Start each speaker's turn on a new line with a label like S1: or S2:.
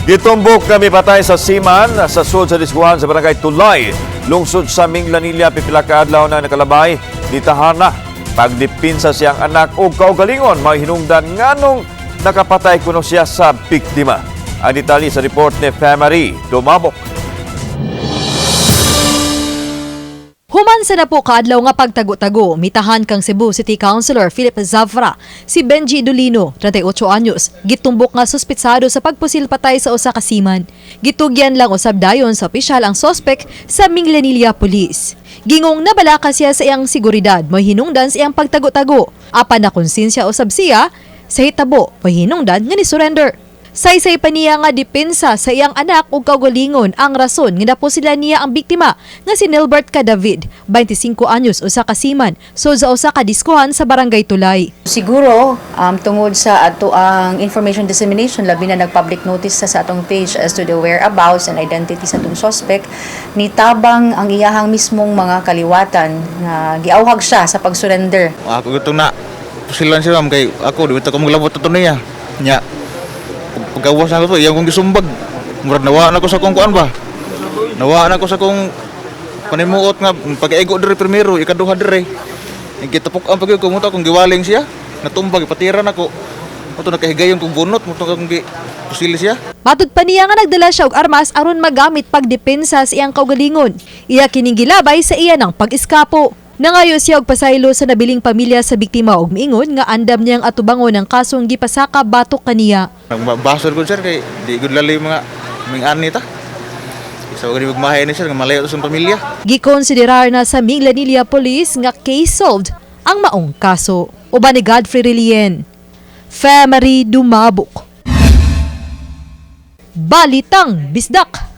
S1: Gitumbok kami patay sa Siman sa sud sa Disguan sa barangay Tulay. Lungsod sa Minglanilla pipila ka adlaw na nakalabay ditahan na pagdipinsa siyang anak o kaugalingon may hinungdan nganong nakapatay kuno siya sa biktima. Ang detalye sa report ni Famary Dumabok.
S2: Human sa na po kaadlaw nga pagtago-tago, mitahan kang Cebu City Councilor Philip Zafra, si Benji Dolino, 38 anyos, gitumbok nga suspitsado sa pagpusil patay sa usa ka seaman. Gitugyan lang usab dayon sa opisyal ang sospek sa Minglanilla Police. Gingong nabalaka siya sa iyang seguridad, may hinungdan sa iyang pagtago-tago. Apan na konsensya usab siya, sa hitabo, may hinungdan nga ni surrender. Saysay pa niya nga depensa sa iyang anak ug kaugalingon ang rason nga naposila niya ang biktima nga si Nilbert David, 25 anyos, usa ka seaman, so sa usa ka diskuhan sa barangay Tulay.
S3: Siguro tungod sa ato ang information dissemination, labi na nag-public notice sa atong page as to the whereabouts and identity sa atong suspect, nitabang ang iyahang mismong mga kaliwatan nga giawhag siya sa pag-surrender.
S4: Ako gusto na pusilan siya ma'am kay ako di ko maglabot ito niya. Nya pagkawas na ko to, iyang kong gisumbag. Murag nawaan ako sa kong kuan ba? Nawaan ako sa kong panimuot nga pag-ego diri primero, ikaduha diri. Gitapok ang pagyo kung kung giwaling siya, natumbag patiran ako. Moto nakahigayon kong bunot, moto kung pusili siya.
S2: Matud pa niya nga nagdala siya og armas aron magamit pagdepensa sa iyang kaugalingon. Iya kining gilabay sa iya ng pag-eskapo. Nangayo siya og pasaylo sa nabiling pamilya sa biktima og miingon nga andam niyang atubangon ang kasong gipasaka batok kaniya.
S4: Nagbasol ko sir kay di gud lali mga ming-ani ta. Isa ko ni magmahay ni sir nga malayo sa pamilya.
S2: Gikonsiderar na sa Minglanilla Police nga case solved ang maong kaso. Uban ni Godfrey Relien, Famary Dumabok. Balitang Bisdak.